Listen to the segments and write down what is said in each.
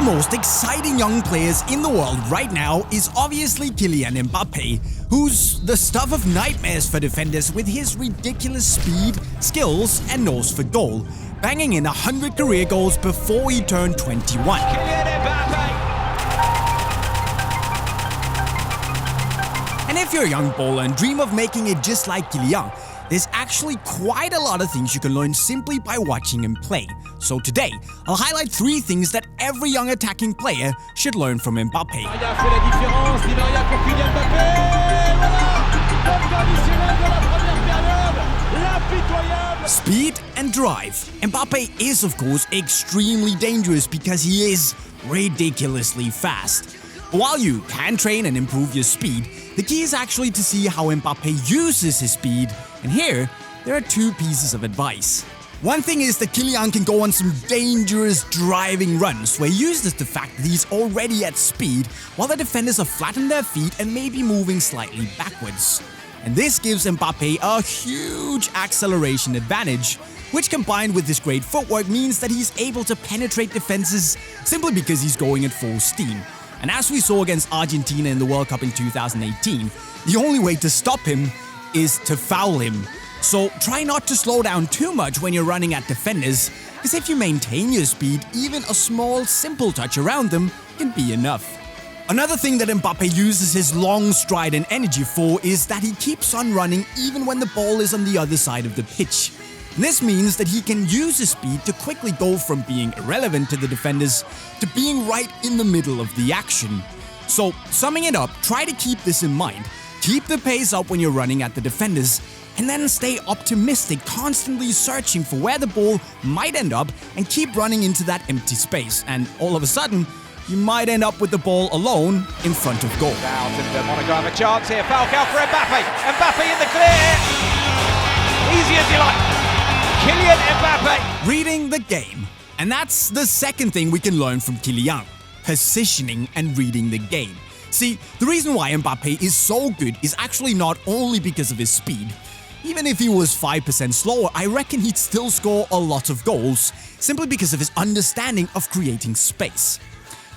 the most exciting young players in the world right now is obviously Kylian Mbappe, who's the stuff of nightmares for defenders with his ridiculous speed, skills, and nose for goal, banging in 100 career goals before he turned 21. And if you're a young bowler and dream of making it just like Kylian, there's actually quite a lot of things you can learn simply by watching him play. So today, I'll highlight 3 things that every young attacking player should learn from Mbappe. Speed and drive. Mbappe is of course extremely dangerous because he is ridiculously fast. But while you can train and improve your speed, the key is actually to see how Mbappe uses his speed, and here, there are 2 pieces of advice. One thing is that Kylian can go on some dangerous driving runs where he uses the fact that he's already at speed while the defenders are flat on their feet and maybe moving slightly backwards. And this gives Mbappe a huge acceleration advantage, which combined with his great footwork means that he's able to penetrate defenses simply because he's going at full steam. And as we saw against Argentina in the World Cup in 2018, the only way to stop him is to foul him. So try not to slow down too much when you're running at defenders, because if you maintain your speed, even a small, simple touch around them can be enough. Another thing that Mbappe uses his long stride and energy for is that he keeps on running even when the ball is on the other side of the pitch. This means that he can use his speed to quickly go from being irrelevant to the defenders to being right in the middle of the action. So, summing it up, try to keep this in mind. Keep the pace up when you're running at the defenders, and then stay optimistic, constantly searching for where the ball might end up and keep running into that empty space. And all of a sudden, you might end up with the ball alone in front of goal. Monaco have a chance here. Falcao for Mbappe. Mbappe in the clear. Easy as you like. Kylian Mbappe. Reading the game. And that's the second thing we can learn from Kylian. Positioning and reading the game. See, the reason why Mbappe is so good is actually not only because of his speed. Even if he was 5% slower, I reckon he'd still score a lot of goals, simply because of his understanding of creating space.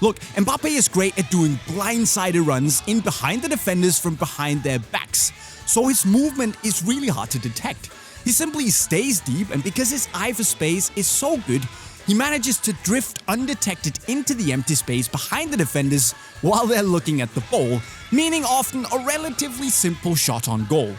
Look, Mbappe is great at doing blindsided runs in behind the defenders from behind their backs, so his movement is really hard to detect. He simply stays deep, and because his eye for space is so good, he manages to drift undetected into the empty space behind the defenders while they're looking at the ball, meaning often a relatively simple shot on goal.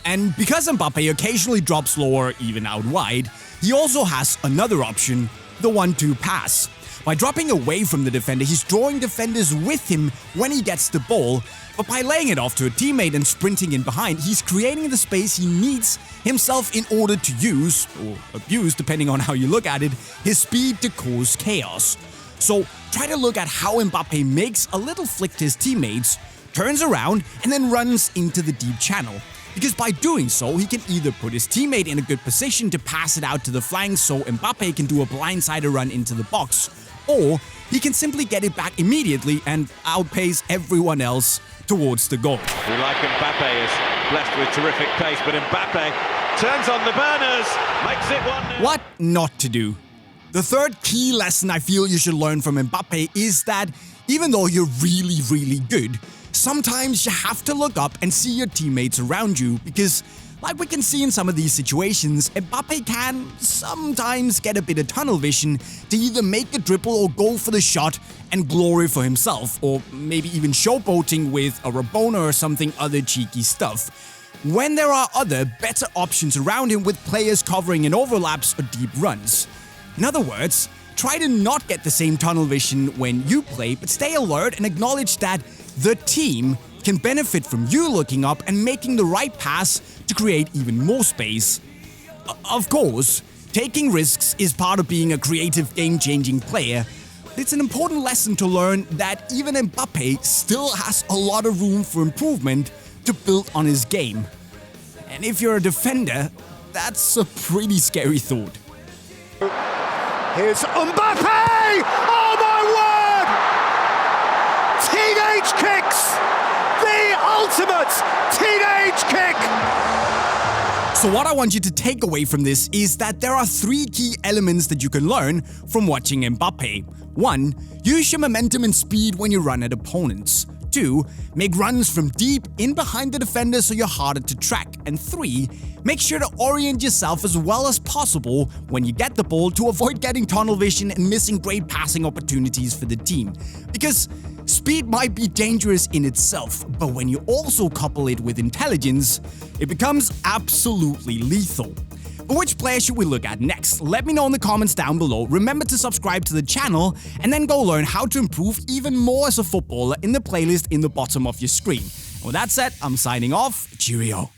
And because Mbappe occasionally drops lower, even out wide, he also has another option, the 1-2 pass. By dropping away from the defender, he's drawing defenders with him when he gets the ball, but by laying it off to a teammate and sprinting in behind, he's creating the space he needs himself in order to use, or abuse depending on how you look at it, his speed to cause chaos. So try to look at how Mbappe makes a little flick to his teammates, turns around, and then runs into the deep channel. Because by doing so, he can either put his teammate in a good position to pass it out to the flanks so Mbappe can do a blindsided run into the box, or he can simply get it back immediately and outpace everyone else towards the goal. We like Mbappe, is blessed with terrific pace, but Mbappe turns on the burners, makes it 1-0. What not to do? The third key lesson I feel you should learn from Mbappe is that even though you're really good, sometimes you have to look up and see your teammates around you because, like we can see in some of these situations, Mbappe can sometimes get a bit of tunnel vision to either make a dribble or go for the shot and glory for himself, or maybe even showboating with a Rabona or something other cheeky stuff, when there are other, better options around him with players covering in overlaps or deep runs. In other words, try to not get the same tunnel vision when you play, but stay alert and acknowledge that the team can benefit from you looking up and making the right pass to create even more space. Of course, taking risks is part of being a creative, game-changing player, but it's an important lesson to learn that even Mbappe still has a lot of room for improvement to build on his game. And if you're a defender, that's a pretty scary thought. Here's Mbappe! Oh my word! Teenage kicks! The ultimate teenage kick! So what I want you to take away from this is that there are 3 key elements that you can learn from watching Mbappe. 1. Use your momentum and speed when you run at opponents. 2. Make runs from deep in behind the defender so you're harder to track. And 3. Make sure to orient yourself as well as possible when you get the ball to avoid getting tunnel vision and missing great passing opportunities for the team. Because speed might be dangerous in itself, but when you also couple it with intelligence, it becomes absolutely lethal. But which player should we look at next? Let me know in the comments down below. Remember to subscribe to the channel and then go learn how to improve even more as a footballer in the playlist in the bottom of your screen. And with that said, I'm signing off. Cheerio.